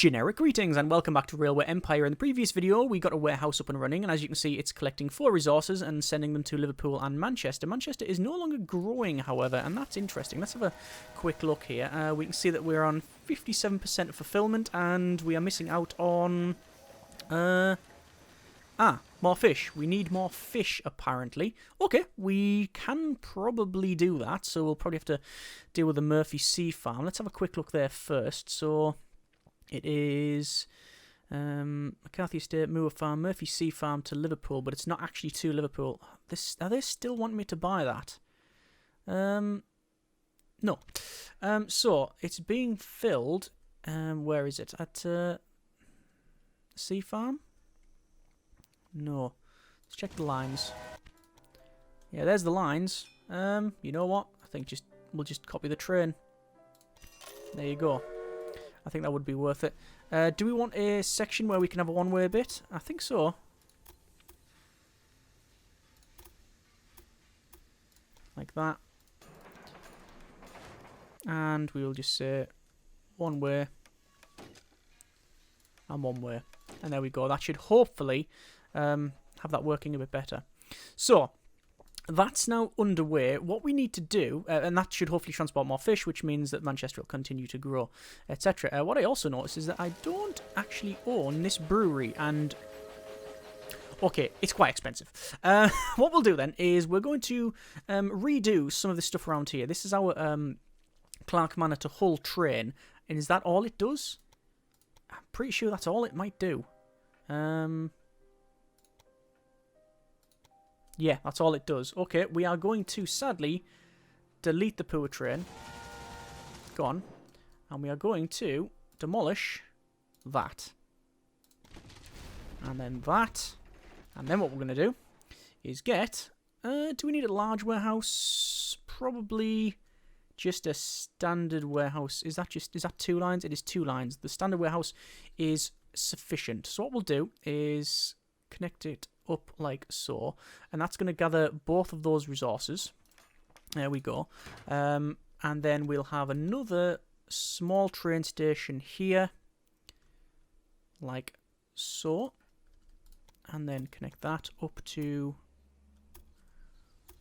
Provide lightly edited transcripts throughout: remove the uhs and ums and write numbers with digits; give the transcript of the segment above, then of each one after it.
Generic greetings and welcome back to Railway Empire. In the previous video we got a warehouse up and running, and as you can see it's collecting 4 resources and sending them to Liverpool and Manchester. Manchester is no longer growing, however, and that's interesting. Let's have a quick look here. We can see that we're on 57% of fulfillment and we are missing out on more fish. We need more fish apparently. Okay, we can probably do that, so we'll probably have to deal with the Murphy Sea Farm. Let's have a quick look there first. So it is McCarthy Estate, Moor Farm, Murphy Sea Farm to Liverpool, but it's not actually to Liverpool. Are they still wanting me to buy that? No. So it's being filled. Where is it? At Sea Farm? No. Let's check the lines. Yeah, there's the lines. You know what? I think we'll just copy the train. There you go. I think that would be worth it. Do we want a section where we can have a one-way bit? I think so. Like that. And we'll just say one way and one way. And there we go. That should hopefully have that working a bit better. So that's now underway. What we need to do, and that should hopefully transport more fish, which means that Manchester will continue to grow, etc. What I also noticed is that I don't actually own this brewery, and okay, it's quite expensive. What we'll do then is we're going to redo some of this stuff around here. This is our Clark Manor to Hull train, and is that all it does? I'm pretty sure that's all it might do. Yeah, that's all it does. Okay, we are going to, sadly, delete the poor train. Gone. And we are going to demolish that. And then that. And then what we're going to do is get... do we need a large warehouse? Probably just a standard warehouse. Is that 2 lines? It is 2 lines. The standard warehouse is sufficient. So what we'll do is connect it up like so, and that's going to gather both of those resources. There we go. And then we'll have another small train station here, like so, and then connect that up to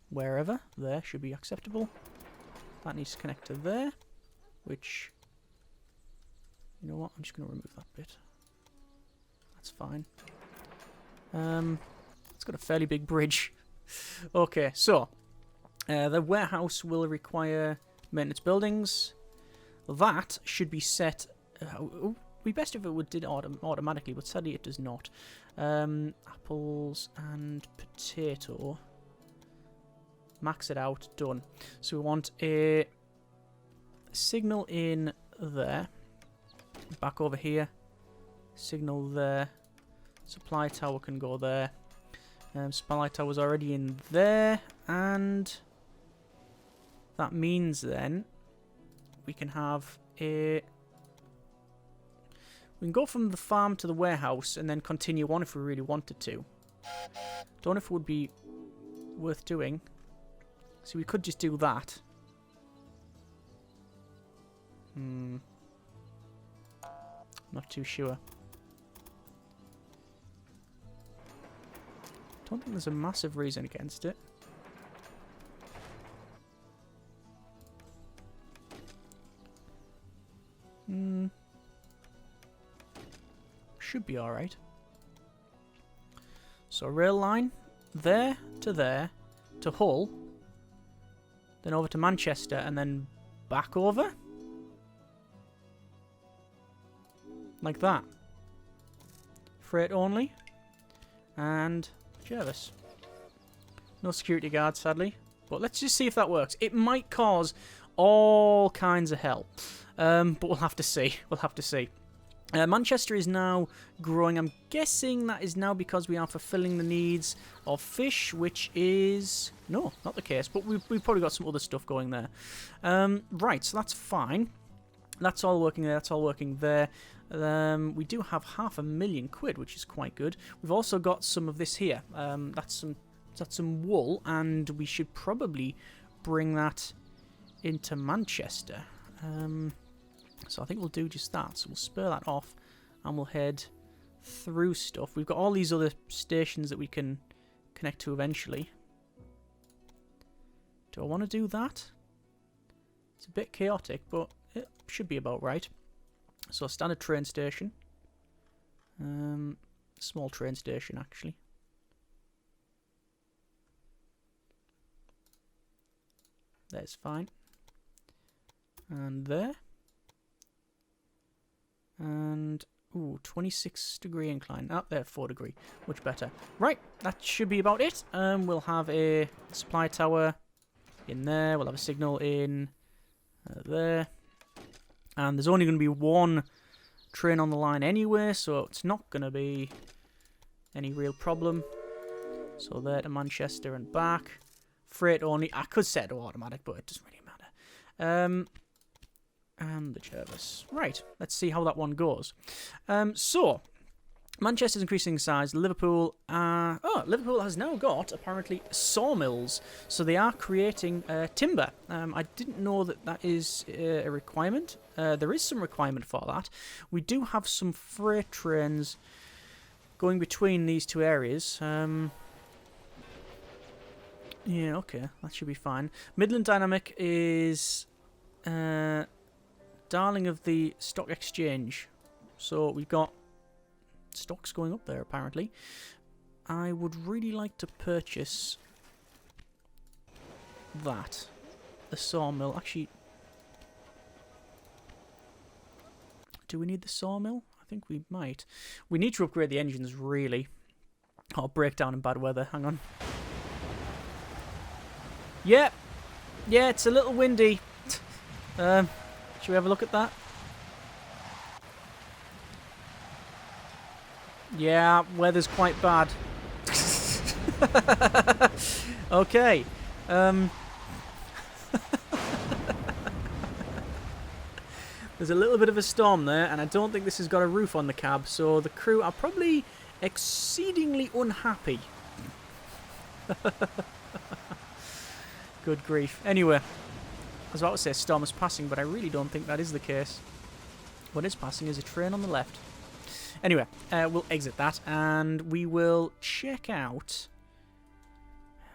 wherever. There should be acceptable. That needs to connect to there, which, you know what, I'm just going to remove that bit. That's fine. It's got a fairly big bridge. Okay, so the warehouse will require maintenance buildings. That should be set. It would be best if it did automatically, but sadly it does not. Apples and potato. Max it out. Done. So we want a signal in there. Back over here. Signal there. Supply tower can go there. Supply tower's already in there, and that means then we can have a... We can go from the farm to the warehouse and then continue on if we really wanted to. Don't know if it would be worth doing. So we could just do that. Not too sure. Don't think there's a massive reason against it. Should be alright. So rail line there to Hull, then over to Manchester, and then back over like that. Freight only, and Jervis. No security guards, sadly. But let's just see if that works. It might cause all kinds of hell. But we'll have to see. We'll have to see. Manchester is now growing. I'm guessing that is now because we are fulfilling the needs of fish, which is... No, not the case. But we've probably got some other stuff going there. Right, so that's fine. That's all working there. That's all working there. We do have £500,000, which is quite good. We've also got some of this here. That's some wool, and we should probably bring that into Manchester. So I think we'll do just that. So we'll spur that off and we'll head through stuff. We've got all these other stations that we can connect to eventually. Do I want to do that? It's a bit chaotic, but it should be about right. So, standard train station. Small train station, actually. That's fine. And there. And, ooh, 26-degree incline. Oh, there, 4-degree. Much better. Right, that should be about it. We'll have a supply tower in there. We'll have a signal in there. And there's only going to be one train on the line anyway, so it's not going to be any real problem. So there to Manchester and back. Freight only. I could set it to automatic, but it doesn't really matter. And the Jervis. Right, let's see how that one goes. So, Manchester's increasing in size. Liverpool, Liverpool has now got, apparently, sawmills. So they are creating timber. I didn't know that that is a requirement. There is some requirement for that. We do have some freight trains going between these two areas. Yeah, okay, that should be fine. Midland Dynamic is darling of the stock exchange. So we've got stocks going up there, apparently. I would really like to purchase that. The sawmill. Actually, do we need the sawmill? I think we might. We need to upgrade the engines, really. Oh, breakdown in bad weather. Hang on. Yeah, it's a little windy. Should we have a look at that? Yeah, weather's quite bad. Okay. There's a little bit of a storm there, and I don't think this has got a roof on the cab, so the crew are probably exceedingly unhappy. Good grief. Anyway, I was about to say storm is passing, but I really don't think that is the case. What is passing is a train on the left. Anyway, we'll exit that, and we will check out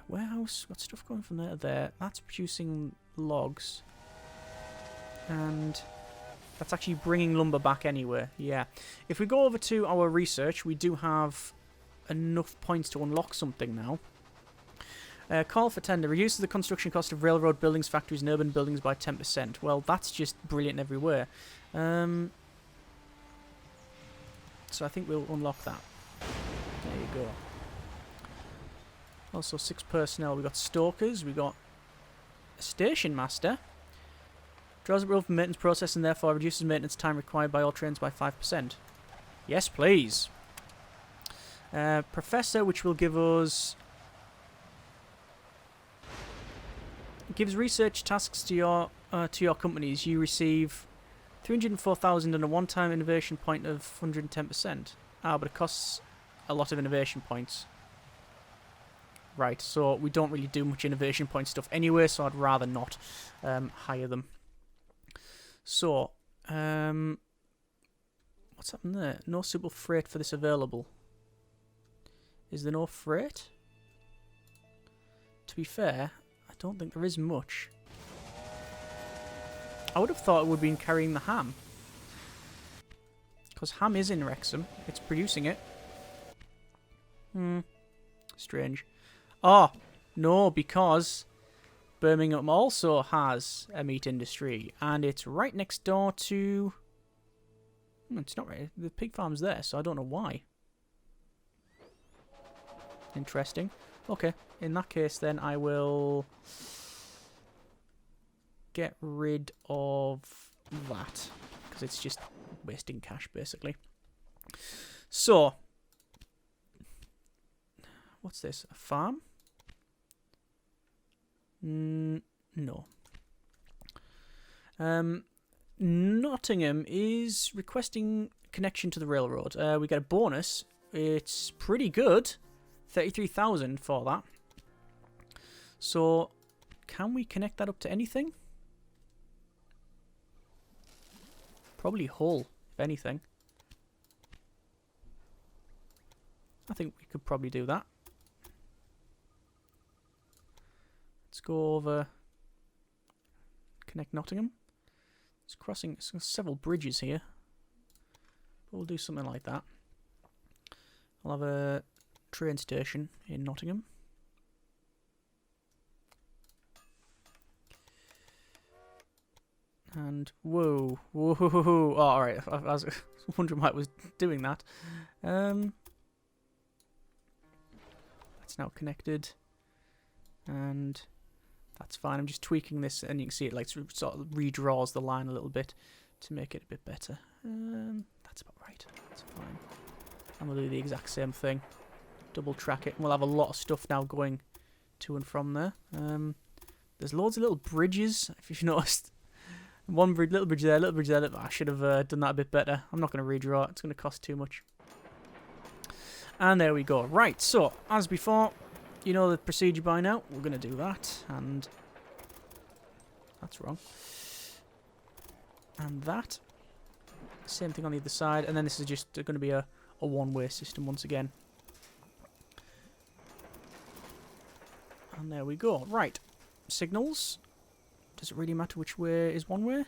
warehouse. Got stuff going from there to there. That's producing logs, and that's actually bringing lumber back anyway. Yeah. If we go over to our research, we do have enough points to unlock something now. Call for tender. Reduces the construction cost of railroad buildings, factories, and urban buildings by 10%. Well, that's just brilliant everywhere. So I think we'll unlock that. There you go. Also 6 personnel. We've got stokers. We've got a station master. Draws up road for maintenance process and therefore reduces maintenance time required by all trains by 5%. Yes, please. Professor, which will give us... gives research tasks to your companies. You receive 304,000 and a one-time innovation point of 110%. Ah, but it costs a lot of innovation points. Right, so we don't really do much innovation point stuff anyway, so I'd rather not hire them. So, what's happened there? No suitable freight for this available. Is there no freight? To be fair, I don't think there is much. I would have thought it would have been carrying the ham. Because ham is in Wrexham. It's producing it. Strange. Oh, no, because Birmingham also has a meat industry. And it's right next door to... it's not right. The pig farm's there, so I don't know why. Interesting. Okay, in that case then I will get rid of that. Because it's just wasting cash, basically. So, what's this? A farm? No. Nottingham is requesting connection to the railroad. We get a bonus. It's pretty good. 33,000 for that. So, can we connect that up to anything? Probably Hull, if anything. I think we could probably do that. Let's go over, connect Nottingham. It's crossing several bridges here. But we'll do something like that. I'll have a train station in Nottingham. And whoa. Oh, alright, I was wondering why it was doing that. That's now connected. And that's fine. I'm just tweaking this, and you can see it like sort of redraws the line a little bit to make it a bit better. That's about right. That's fine. And we'll do the exact same thing. Double track it. And we'll have a lot of stuff now going to and from there. There's loads of little bridges, if you've noticed. One bridge, little bridge there, little bridge there. I should have done that a bit better. I'm not going to redraw it. It's going to cost too much. And there we go. Right, so, as before, you know the procedure by now. We're going to do that. And that's wrong. And that. Same thing on the other side. And then this is just going to be a one-way system once again. And there we go. Right. Signals. Does it really matter which way is one way?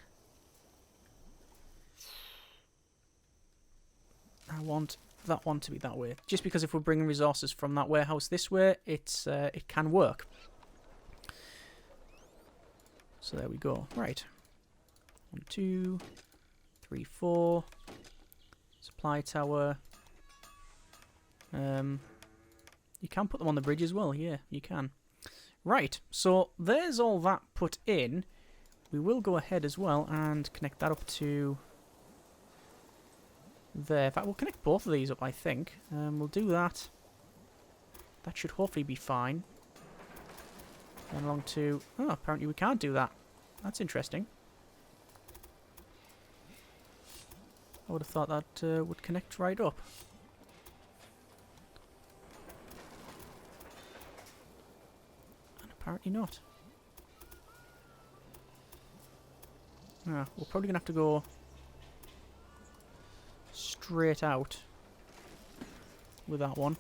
I want that one to be that way. Just because if we're bringing resources from that warehouse this way, it can work. So there we go. Right. 1, 2, 3, 4. Supply tower. You can put them on the bridge as well. Yeah, you can. Right, so there's all that put in. We will go ahead as well and connect that up to there. In fact, we'll connect both of these up, I think. We'll do that. That should hopefully be fine. And along to... Oh, apparently we can't do that. That's interesting. I would have thought that would connect right up. Apparently not. We're probably going to have to go straight out with that one.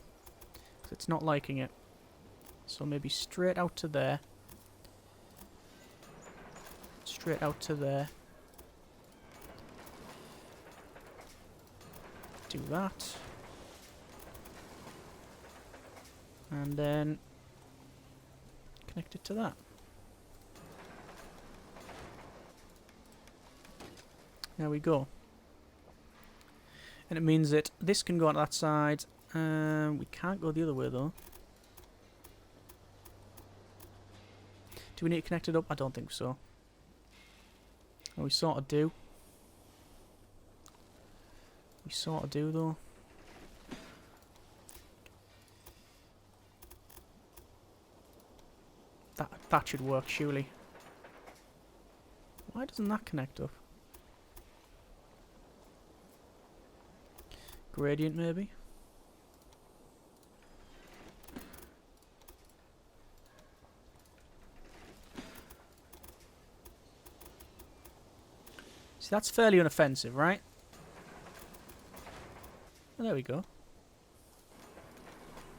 'Cause it's not liking it. So maybe straight out to there. Straight out to there. Do that. And then... connected to that. There we go. And it means that this can go on that side. We can't go the other way though. Do we need to connect it up? I don't think so. Oh, we sort of do. We sort of do though. That should work, surely. Why doesn't that connect up? Gradient, maybe? See, that's fairly unoffensive, right? Oh, there we go.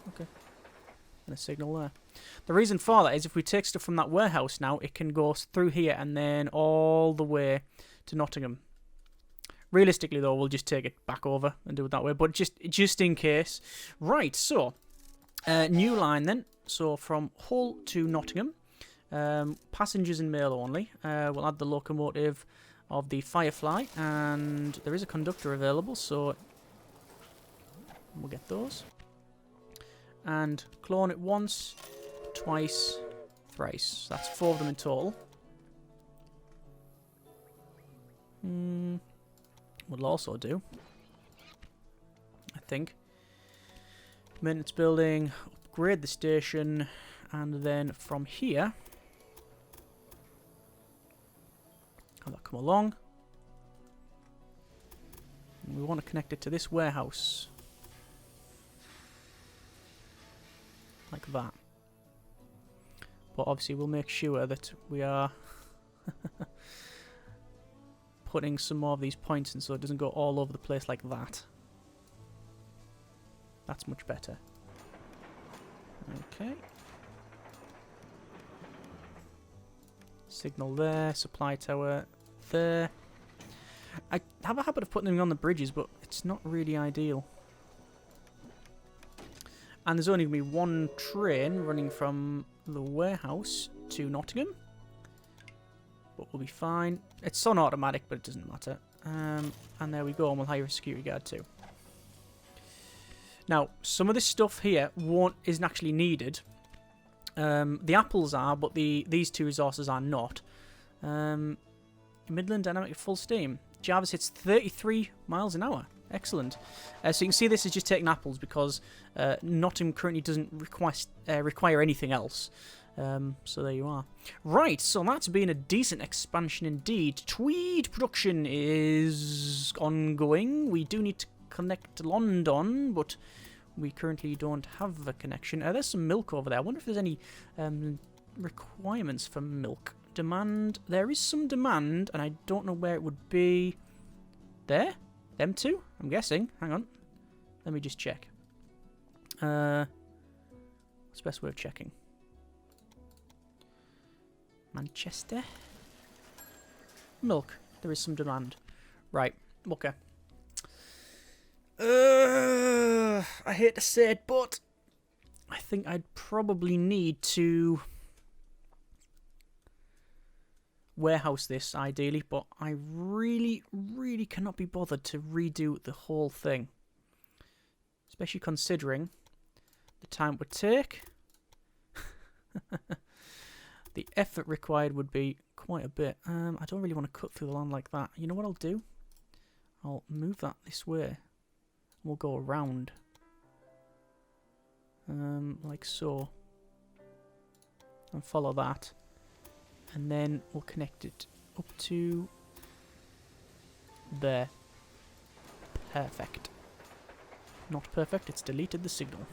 Okay. And a signal there. The reason for that is if we take stuff from that warehouse now, it can go through here and then all the way to Nottingham. Realistically, though, we'll just take it back over and do it that way. But just in case. Right, so, new line then. So, from Hull to Nottingham. Passengers and mail only. We'll add the locomotive of the Firefly. And there is a conductor available, so we'll get those. And clone it once, twice, thrice. That's 4 of them in total. We'll also do, I think, maintenance building, upgrade the station, and then from here, have that come along. And we want to connect it to this warehouse. Like that. But obviously we'll make sure that we are putting some more of these points in so it doesn't go all over the place like that. That's much better. Okay. Signal there. Supply tower there. I have a habit of putting them on the bridges, but it's not really ideal. And there's only going to be one train running from the warehouse to Nottingham. But we'll be fine. It's on automatic, but it doesn't matter. And there we go, and we'll hire a security guard too. Now, some of this stuff here isn't actually needed. The apples are, but these two resources are not. Midland dynamic at full steam. Jarvis hits 33 miles an hour. Excellent. So you can see this is just taking apples because Nottingham currently doesn't require anything else. So there you are. Right, so that's been a decent expansion indeed. Tweed production is ongoing. We do need to connect to London, but we currently don't have a connection. There's some milk over there. I wonder if there's any requirements for milk. Demand. There is some demand, and I don't know where it would be. There? Them two? I'm guessing. Hang on. Let me just check. What's the best way of checking? Manchester? Milk. There is some demand. Right. Okay. I hate to say it, but I think I'd probably need to warehouse this, ideally, but I really, really cannot be bothered to redo the whole thing. Especially considering the time it would take. The effort required would be quite a bit. I don't really want to cut through the land like that. You know what I'll do? I'll move that this way. We'll go around. Like so. And follow that. And then we'll connect it up to there. Perfect. Not perfect, it's deleted the signal.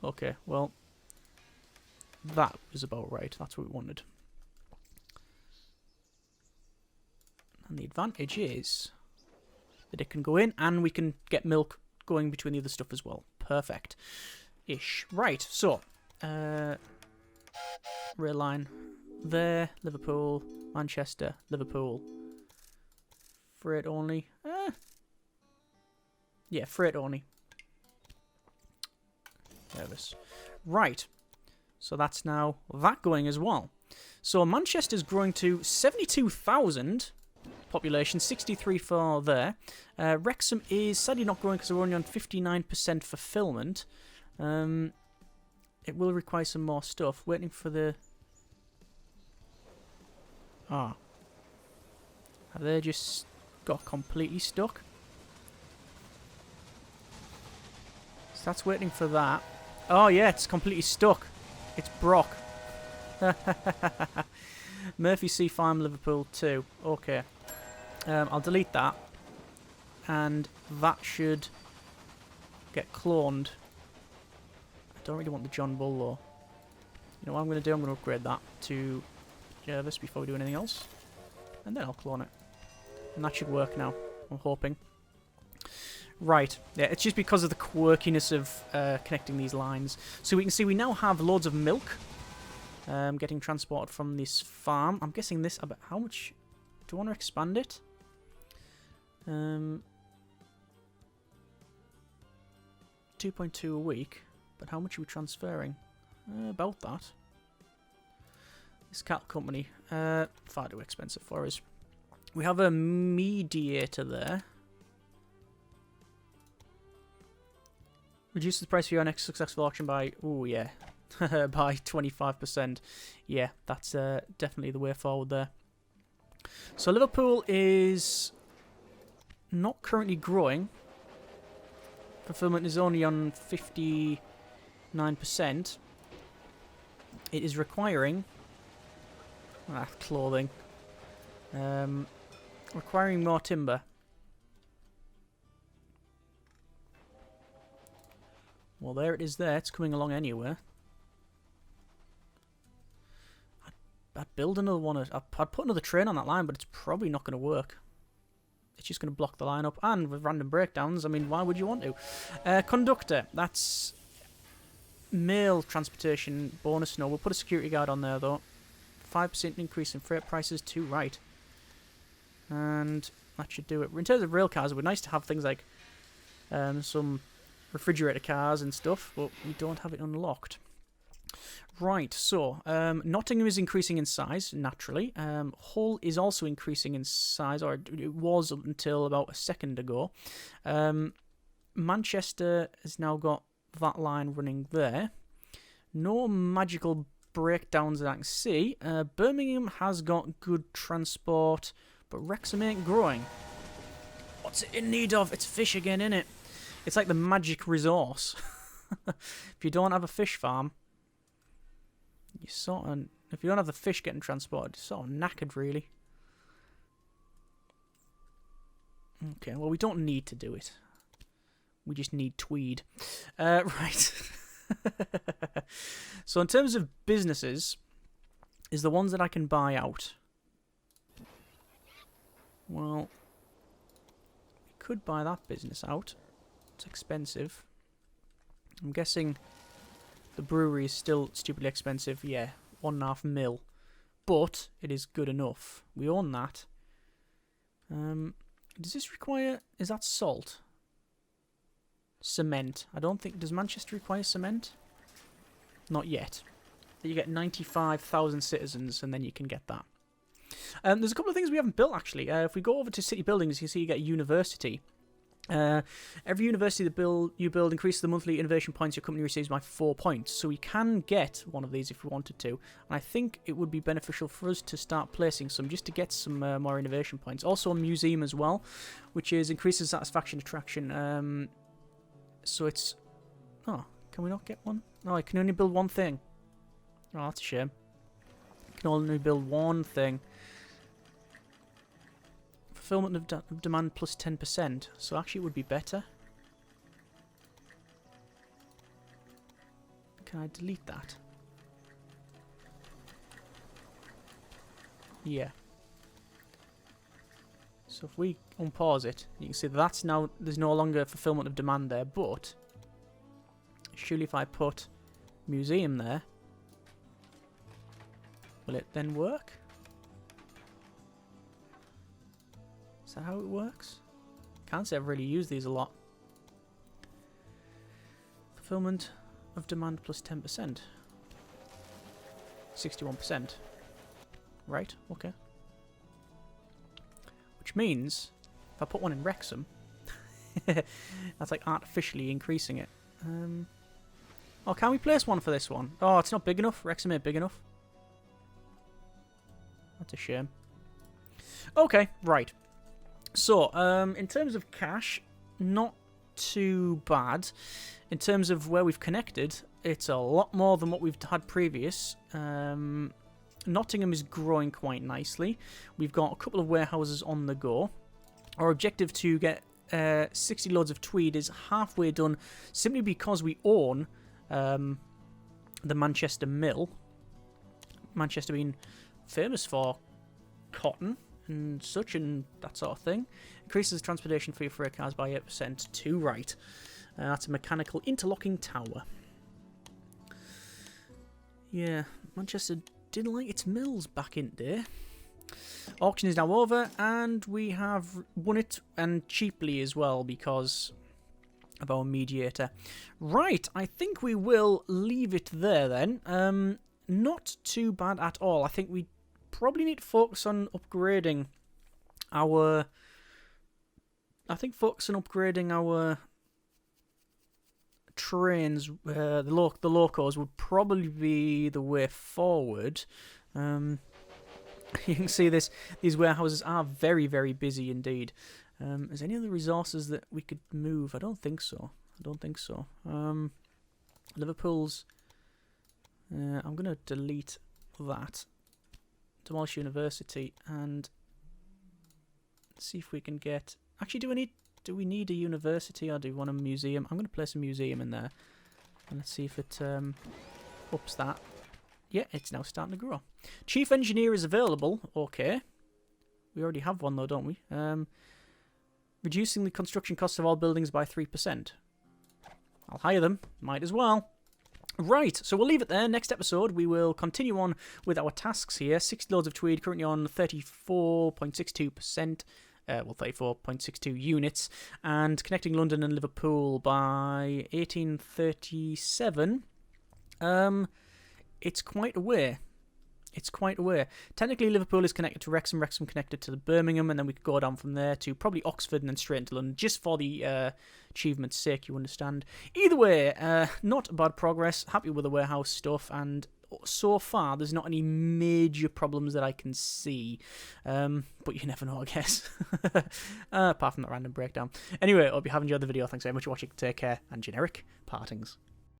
Okay, well, that was about right. That's what we wanted. And the advantage is that it can go in and we can get milk going between the other stuff as well. Perfect. Ish. Right, so, rail line there, Liverpool, Manchester, Liverpool. Freight only. Yeah, freight only. Service. Right. So that's now that going as well. So Manchester's growing to 72,000 population, 63 for there. Wrexham is sadly not growing because we're only on 59% fulfillment. It will require some more stuff. Waiting for the... Ah. Have they just got completely stuck? So that's waiting for that. Oh yeah, it's completely stuck. It's Brock. Murphy Sea Farm, Liverpool 2. Okay. I'll delete that. And that should get cloned. I don't really want the John Bull though. You know what I'm going to do? I'm going to upgrade that to Jarvis before we do anything else. And then I'll clone it. And that should work now. I'm hoping. Right. Yeah, it's just because of the quirkiness of connecting these lines. So we can see we now have loads of milk getting transported from this farm. I'm guessing this... How much... Do I want to expand it? 2.2 a week. But how much are we transferring? About that. This cattle company. Far too expensive for us. We have a mediator there. Reduce the price for your next successful auction by... Oh, yeah. by 25%. Yeah, that's definitely the way forward there. So Liverpool is not currently growing. Fulfillment is only on 59%. It is requiring... clothing. Requiring more timber. Well, there it is there. It's coming along anywhere. I'd build another one. I'd put another train on that line, but it's probably not going to work. it's just going to block the line up. And with random breakdowns, I mean, why would you want to? Conductor, that's mail transportation bonus. No, we'll put a security guard on there, though. 5% increase in freight prices, too right. And that should do it. In terms of rail cars, it would be nice to have things like some refrigerator cars and stuff, but we don't have it unlocked. Right, so Nottingham is increasing in size, naturally. Hull is also increasing in size, or it was up until about a second ago. Manchester has now got that line running there. No magical breakdowns that I can see. Birmingham has got good transport, but Wrexham ain't growing. What's it in need of? It's fish again, innit? It's like the magic resource. If you don't have a fish farm, you sort of, if you don't have the fish getting transported, you're sort of knackered, really. Okay, well, we don't need to do it. We just need tweed. Right. So in terms of businesses, is the ones that I can buy out. Well, we could buy that business out. It's expensive. I'm guessing the brewery is still stupidly expensive. Yeah, 1.5 mil. But it is good enough. We own that. Does this require... Is that salt? Cement. I don't think... Does Manchester require cement? Not yet. You get 95,000 citizens and then you can get that. There's a couple of things we haven't built, actually. If we go over to city buildings, you see you get a university. Every university that you build increases the monthly innovation points your company receives by 4 points. So we can get one of these if we wanted to. And I think it would be beneficial for us to start placing some just to get some more innovation points. Also a museum as well, which is increases satisfaction attraction. So it's... Oh, can we not get one? No, I can only build one thing. Oh, that's a shame. I can only build one thing. Fulfillment of demand plus 10%. So actually it would be better. Can I delete that? Yeah. So if we unpause it, you can see that's now, there's no longer fulfillment of demand there, but surely if I put museum there, will it then work? Is that how it works? Can't say I've really used these a lot. Fulfillment of demand plus 10%. 61%. Right, okay. Which means, if I put one in Wrexham, that's like artificially increasing it. Oh, can we place one for this one? Oh, it's not big enough. Wrexham ain't big enough. That's a shame. Okay, right. So, in terms of cash, not too bad. In terms of where we've connected, it's a lot more than what we've had previous. Nottingham is growing quite nicely. We've got a couple of warehouses on the go. Our objective to get 60 loads of tweed is halfway done simply because we own the Manchester Mill. Manchester being famous for cotton and such and that sort of thing. Increases transportation fee for cars by 8% to right. That's a mechanical interlocking tower. Yeah, Manchester didn't like its mills back in there. Auction is now over and we have won it, and cheaply as well because of our mediator. Right, I think we will leave it there then. Not too bad at all. I think we probably need to focus on upgrading our... trains. The locos would probably be the way forward. You can see these warehouses are very, very busy indeed. Is there any other resources that we could move? I don't think so. Liverpool's... I'm going to delete that. Demolish University and see if we can get... Actually, do we need a university or do we want a museum? I'm going to place a museum in there. And let's see if it ups that. Yeah, it's now starting to grow. Chief Engineer is available. Okay. We already have one though, don't we? Reducing the construction costs of all buildings by 3%. I'll hire them. Might as well. Right, so we'll leave it there. Next episode, we will continue on with our tasks here. 60 loads of tweed, currently on 34.62%. Well, 34.62 units. And connecting London and Liverpool by 1837. It's quite a way. It's quite a way. Technically, Liverpool is connected to Wrexham, Wrexham connected to the Birmingham, and then we could go down from there to probably Oxford and then straight into London, just for the achievement's sake, you understand. Either way, not bad progress. Happy with the warehouse stuff, and so far, there's not any major problems that I can see. But you never know, I guess. Apart from that random breakdown. Anyway, I hope you have enjoyed the video. Thanks very much for watching. Take care, and generic partings.